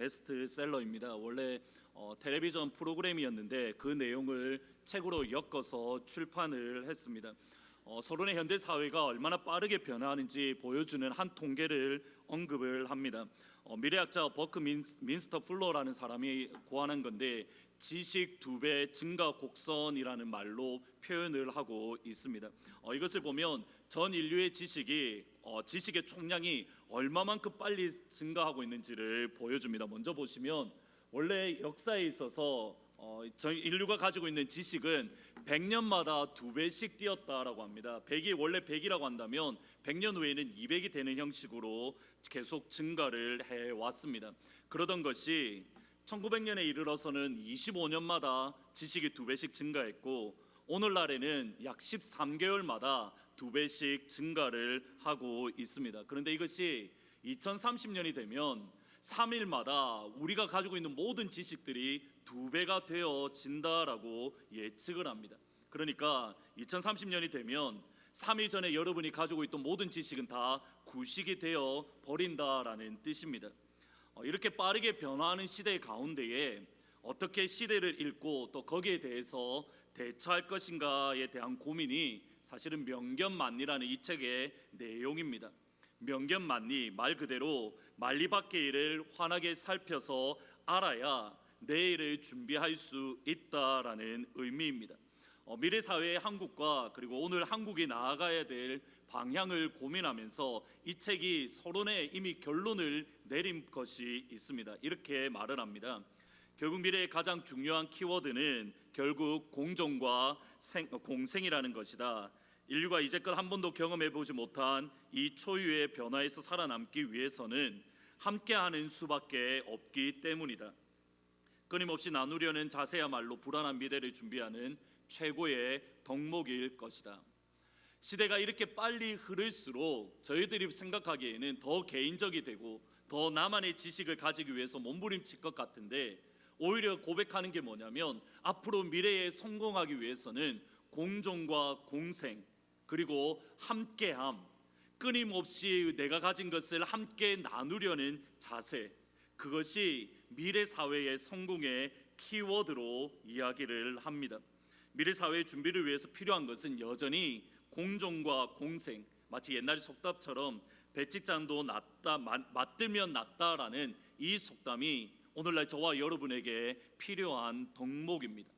베스트셀러입니다. 원래 텔레비전 프로그램이었는데 그 내용을 책으로 엮어서 출판을 했습니다. 서론의 현대 사회가 얼마나 빠르게 변화하는지 보여주는 한 통계를 언급을 합니다. 미래학자 버크민스터 플러라는 사람이 고안한 건데 지식 2배 증가 곡선이라는 말로 표현을 하고 있습니다. 이것을 보면 전 인류의 지식의 총량이 얼마만큼 빨리 증가하고 있는지를 보여줍니다. 먼저 보시면 원래 역사에 있어서 저희 인류가 가지고 있는 지식은 100년마다 2배씩 뛰었다라고 합니다. 100이 원래 100이라고 한다면 100년 후에는 200이 되는 형식으로 계속 증가를 해왔습니다. 그러던 것이 1900년에 이르러서는 25년마다 지식이 2배씩 증가했고 오늘날에는 약 13개월마다 2배씩 증가를 하고 있습니다. 그런데 이것이 2030년이 되면 3일마다 우리가 가지고 있는 모든 지식들이 2배가 되어진다라고 예측을 합니다. 그러니까 2030년이 되면 3일 전에 여러분이 가지고 있던 모든 지식은 다 구식이 되어 버린다라는 뜻입니다. 이렇게 빠르게 변화하는 시대 가운데에 어떻게 시대를 읽고 또 거기에 대해서 대처할 것인가에 대한 고민이 사실은 명견만리라는 이 책의 내용입니다. 명견만리, 말 그대로 만리밖의 일을 환하게 살펴서 알아야 내일을 준비할 수 있다라는 의미입니다. 미래 사회의 한국과 그리고 오늘 한국이 나아가야 될 방향을 고민하면서 이 책이 서론에 이미 결론을 내린 것이 있습니다. 이렇게 말을 합니다. 결국 미래의 가장 중요한 키워드는 결국 공존과 공생이라는 것이다. 인류가 이제껏 한 번도 경험해보지 못한 이 초유의 변화에서 살아남기 위해서는 함께하는 수밖에 없기 때문이다. 끊임없이 나누려는 자세야말로 불안한 미래를 준비하는 최고의 덕목일 것이다. 시대가 이렇게 빨리 흐를수록 저희들이 생각하기에는 더 개인적이 되고 더 나만의 지식을 가지기 위해서 몸부림칠 것 같은데 오히려 고백하는 게 뭐냐면 앞으로 미래에 성공하기 위해서는 공존과 공생 그리고 함께함, 끊임없이 내가 가진 것을 함께 나누려는 자세, 그것이 미래 사회의 성공의 키워드로 이야기를 합니다. 미래 사회의 준비를 위해서 필요한 것은 여전히 공존과 공생, 마치 옛날 속담처럼 배찍장도 낫다, 맞들면 낫다라는 이 속담이 오늘날 저와 여러분에게 필요한 덕목입니다.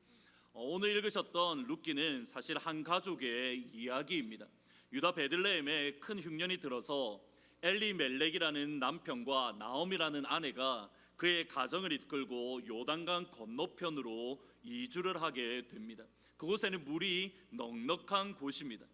오늘 읽으셨던 룻기는 사실 한 가족의 이야기입니다. 유다 베들레헴에 큰 흉년이 들어서 엘리멜렉이라는 남편과 나오미라는 아내가 그의 가정을 이끌고 요단강 건너편으로 이주를 하게 됩니다. 그곳에는 물이 넉넉한 곳입니다.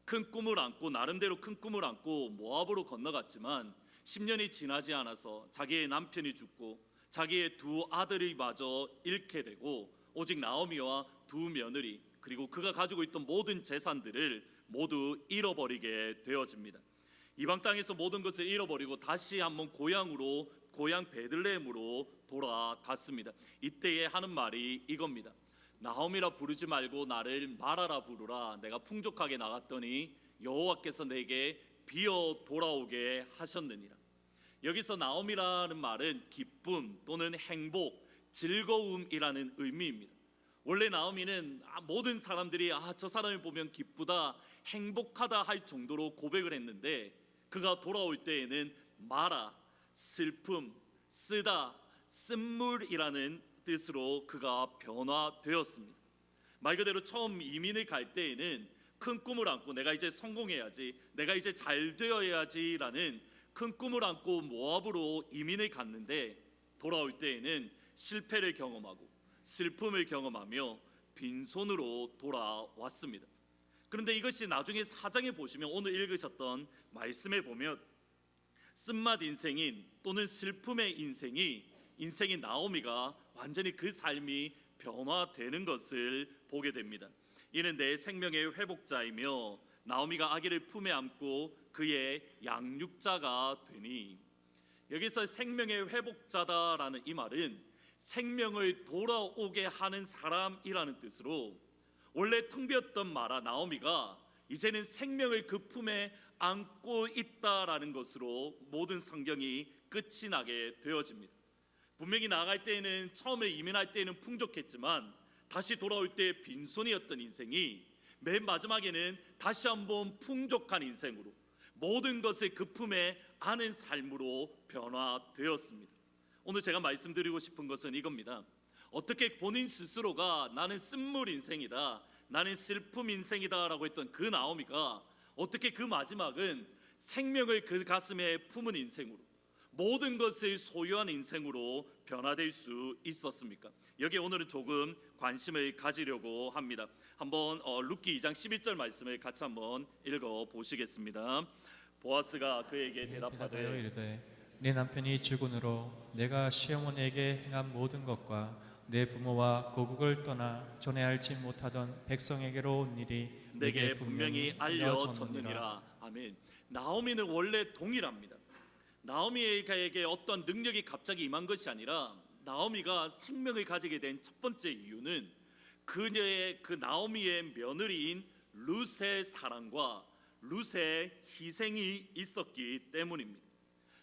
큰 꿈을 안고 나름대로 큰 꿈을 안고 모압으로 건너갔지만 10년이 지나지 않아서 자기의 남편이 죽고 자기의 2 아들이 마저 잃게 되고 오직 나오미와 2 며느리 그리고 그가 가지고 있던 모든 재산들을 모두 잃어버리게 되어집니다. 이방 땅에서 모든 것을 잃어버리고 다시 한번 고향 베들레헴으로 돌아갔습니다. 이때에 하는 말이 이겁니다. 나오미라 부르지 말고 나를 마라라 부르라. 내가 풍족하게 나갔더니 여호와께서 내게 비어 돌아오게 하셨느니라. 여기서 나오미라는 말은 기쁨 또는 행복, 즐거움이라는 의미입니다. 원래 나오미는 모든 사람들이 저 사람을 보면 기쁘다, 행복하다 할 정도로 고백을 했는데 그가 돌아올 때에는 마라, 슬픔, 쓰다, 쓴물이라는 뜻으로 그가 변화되었습니다. 말 그대로 처음 이민을 갈 때에는 큰 꿈을 안고 내가 이제 성공해야지, 내가 이제 잘 되어야지라는 큰 꿈을 안고 모압으로 이민을 갔는데 돌아올 때에는 실패를 경험하고 슬픔을 경험하며 빈손으로 돌아왔습니다. 그런데 이것이 나중에 4장에 보시면 오늘 읽으셨던 말씀에 보면 쓴맛 인생인 또는 슬픔의 인생인 나오미가 완전히 그 삶이 변화되는 것을 보게 됩니다. 이는 내 생명의 회복자이며 나오미가 아기를 품에 안고 그의 양육자가 되니. 여기서 생명의 회복자다라는 이 말은 생명을 돌아오게 하는 사람이라는 뜻으로 원래 텅 비었던 마라 나오미가 이제는 생명을 그 품에 안고 있다라는 것으로 모든 성경이 끝이 나게 되어집니다. 분명히 나갈 때에는 처음에 이민할 때에는 풍족했지만 다시 돌아올 때 빈손이었던 인생이 맨 마지막에는 다시 한번 풍족한 인생으로 모든 것을 그 품에 안은 삶으로 변화되었습니다. 오늘 제가 말씀드리고 싶은 것은 이겁니다. 어떻게 본인 스스로가 나는 쓴물 인생이다, 나는 슬픔 인생이다 라고 했던 그 나오미가 어떻게 그 마지막은 생명을 그 가슴에 품은 인생으로 모든 것을 소유한 인생으로 변화될 수 있었습니까? 여기에 오늘은 조금 관심을 가지려고 합니다. 한번 룻기 2장 11절 말씀을 같이 한번 읽어 보시겠습니다. 보아스가 그에게 대답하되 이르되 내 남편이 죽은으로 내가 시어머니에게 행한 모든 것과 내 부모와 고국을 떠나 전에 알지 못하던 백성에게로 온 일이 내게 분명히 알려졌느니라. 아멘. 나오미는 원래 동일합니다. 나오미에게 어떤 능력이 갑자기 임한 것이 아니라 나오미가 생명을 가지게 된 첫 번째 이유는 그녀의 그 나오미의 며느리인 룻의 사랑과 룻의 희생이 있었기 때문입니다.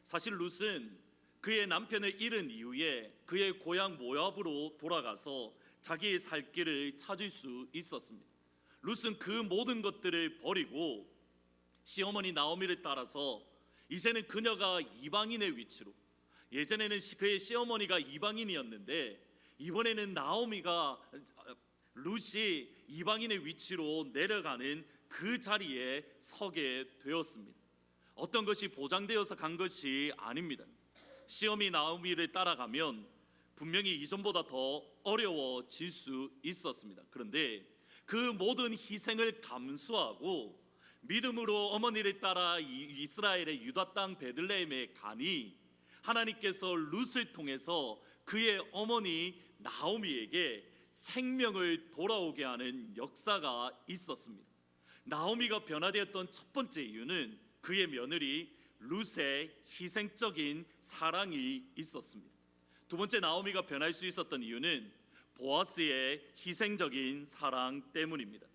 사실 룻은 그의 남편을 잃은 이후에 그의 고향 모압으로 돌아가서 자기의 살 길을 찾을 수 있었습니다. 룻은 그 모든 것들을 버리고 시어머니 나오미를 따라서 이제는 그녀가 이방인의 위치로, 예전에는 그의 시어머니가 이방인이었는데 이번에는 룻이 이방인의 위치로 내려가는 그 자리에 서게 되었습니다. 어떤 것이 보장되어서 간 것이 아닙니다. 시어머니 나오미를 따라가면 분명히 이전보다 더 어려워질 수 있었습니다. 그런데 그 모든 희생을 감수하고 믿음으로 어머니를 따라 이스라엘의 유다 땅 베들레헴에 가니 하나님께서 룻을 통해서 그의 어머니 나오미에게 생명을 돌아오게 하는 역사가 있었습니다. 나오미가 변화되었던 첫 번째 이유는 그의 며느리 룻의 희생적인 사랑이 있었습니다. 두 번째 나오미가 변할 수 있었던 이유는 보아스의 희생적인 사랑 때문입니다.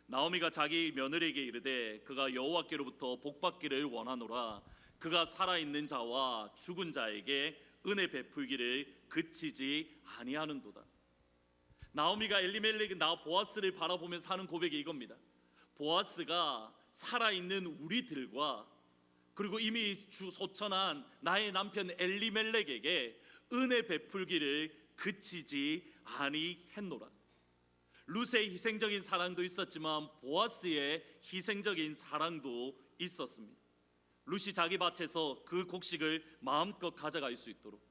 나오미가 자기 며느리에게 이르되 그가 여호와께로부터 복받기를 원하노라. 그가 살아있는 자와 죽은 자에게 은혜 베풀기를 그치지 아니하는도다. 나오미가 엘리멜렉 보아스를 바라보면서 하는 고백이 이겁니다. 보아스가 살아있는 우리들과 그리고 이미 소천한 나의 남편 엘리멜렉에게 은혜 베풀기를 그치지 아니했노라. 룻의 희생적인 사랑도 있었지만 보아스의 희생적인 사랑도 있었습니다. 룻이 자기 밭에서 그 곡식을 마음껏 가져갈 수 있도록,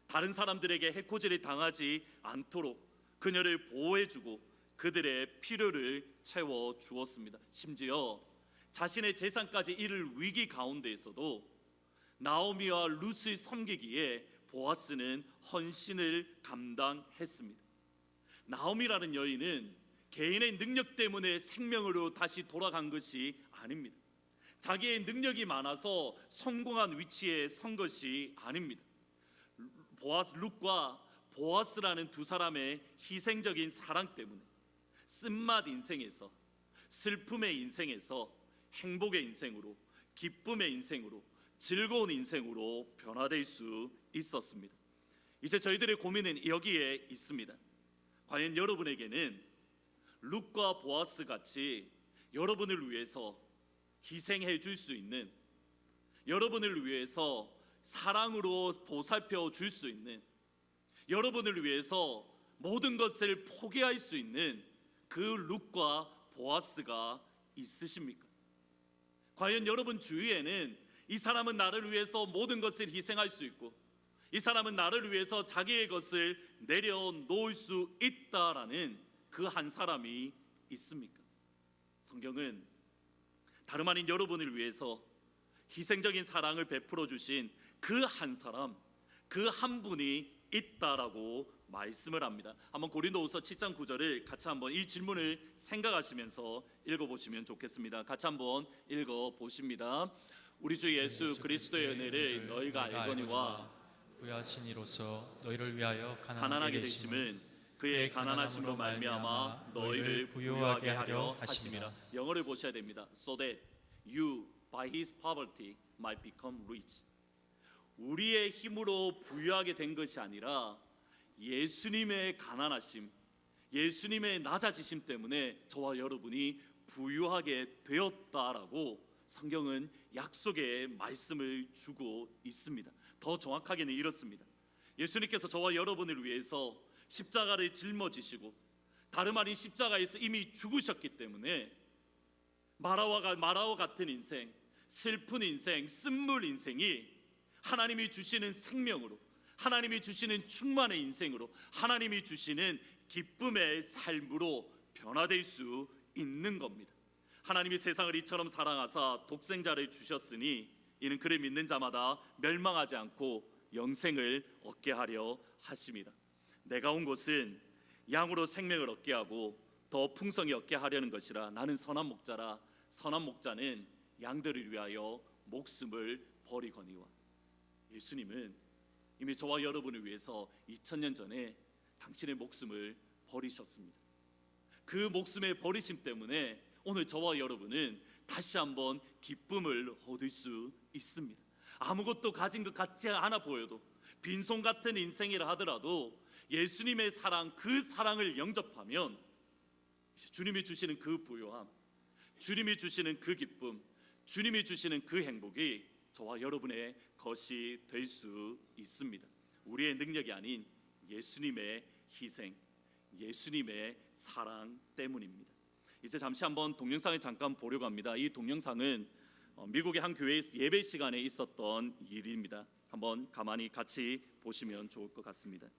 다른 사람들에게 해코지를 당하지 않도록 그녀를 보호해주고 그들의 필요를 채워주었습니다. 심지어 자신의 재산까지 잃을 위기 가운데에서도 나오미와 룻을 섬기기에 보아스는 헌신을 감당했습니다. 나오미라는 여인은 개인의 능력 때문에 생명으로 다시 돌아간 것이 아닙니다. 자기의 능력이 많아서 성공한 위치에 선 것이 아닙니다. 룻과 보아스라는 두 사람의 희생적인 사랑 때문에 쓴맛 인생에서, 슬픔의 인생에서 행복의 인생으로, 기쁨의 인생으로, 즐거운 인생으로 변화될 수 있었습니다. 이제 저희들의 고민은 여기에 있습니다. 과연 여러분에게는 룻과 보아스 같이 여러분을 위해서 희생해 줄 수 있는, 여러분을 위해서 사랑으로 보살펴 줄 수 있는, 여러분을 위해서 모든 것을 포기할 수 있는 그 룻과 보아스가 있으십니까? 과연 여러분 주위에는 이 사람은 나를 위해서 모든 것을 희생할 수 있고 이 사람은 나를 위해서 자기의 것을 내려놓을 수 있다라는 그 한 사람이 있습니까? 성경은 다름 아닌 여러분을 위해서 희생적인 사랑을 베풀어 주신 그 한 사람, 그 한 분이 있다라고 말씀을 합니다. 한번 고린도후서 7장 9절을 같이 한번 이 질문을 생각하시면서 읽어보시면 좋겠습니다. 같이 한번 읽어보십니다. 우리 주 예수 그리스도의 은혜를 너희가 알거니와 부여하신 이로써 너희를 위하여 가난하게 되심은 그의 가난하심으로 말미암아 너희를 부유하게 하려 하심이라. 영어를 보셔야 됩니다. So that you by his poverty might become rich. 우리의 힘으로 부유하게 된 것이 아니라 예수님의 가난하심, 예수님의 낮아지심 때문에 저와 여러분이 부유하게 되었다라고 성경은 약속의 말씀을 주고 있습니다. 더 정확하게는 이렇습니다. 예수님께서 저와 여러분을 위해서 십자가를 짊어지시고 다름 아닌 십자가에서 이미 죽으셨기 때문에 마라와 같은 인생, 슬픈 인생, 쓴물 인생이 하나님이 주시는 생명으로, 하나님이 주시는 충만의 인생으로, 하나님이 주시는 기쁨의 삶으로 변화될 수 있는 겁니다. 하나님이 세상을 이처럼 사랑하사 독생자를 주셨으니 이는 그를 믿는 자마다 멸망하지 않고 영생을 얻게 하려 하심이라. 내가 온 것은 양으로 생명을 얻게 하고 더 풍성히 얻게 하려는 것이라. 나는 선한 목자라. 선한 목자는 양들을 위하여 목숨을 버리거니와. 예수님은 이미 저와 여러분을 위해서 2000년 전에 당신의 목숨을 버리셨습니다. 그 목숨의 버리심 때문에 오늘 저와 여러분은 다시 한번 기쁨을 얻을 수 있습니다. 아무것도 가진 것 같지 않아 보여도, 빈손 같은 인생이라 하더라도 예수님의 사랑, 그 사랑을 영접하면 주님이 주시는 그 부요함, 주님이 주시는 그 기쁨, 주님이 주시는 그 행복이 저와 여러분의 것이 될 수 있습니다. 우리의 능력이 아닌 예수님의 희생, 예수님의 사랑 때문입니다. 이제 잠시 한번 동영상을 잠깐 보려고 합니다. 이 동영상은 미국의 한 교회 예배 시간에 있었던 일입니다. 한번 가만히 같이 보시면 좋을 것 같습니다.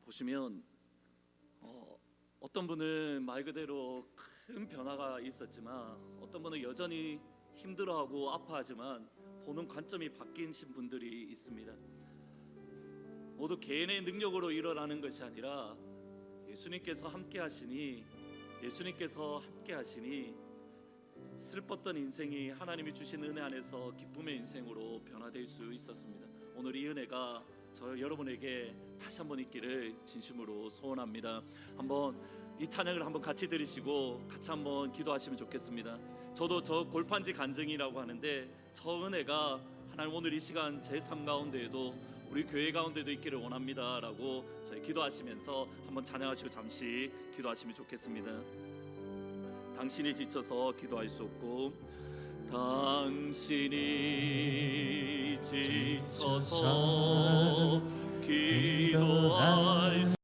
보시면 어떤 분은 말 그대로 큰 변화가 있었지만 어떤 분은 여전히 힘들어하고 아파하지만 보는 관점이 바뀌신 분들이 있습니다. 모두 개인의 능력으로 일어나는 것이 아니라 예수님께서 함께 하시니 슬펐던 인생이 하나님이 주신 은혜 안에서 기쁨의 인생으로 변화될 수 있었습니다. 오늘 이 은혜가 저 여러분에게 다시 한번 있기를 진심으로 소원합니다. 한번 이 찬양을 한번 같이 들으시고 같이 한번 기도하시면 좋겠습니다. 저도 저 골판지 간증이라고 하는데 저 은혜가 하나님 오늘 이 시간 제 삶 가운데에도 우리 교회 가운데도 있기를 원합니다라고 저희 기도하시면서 한번 찬양하시고 잠시 기도하시면 좋겠습니다. 당신이 지쳐서 기도할 수 없고 당신이 지쳐서 기도할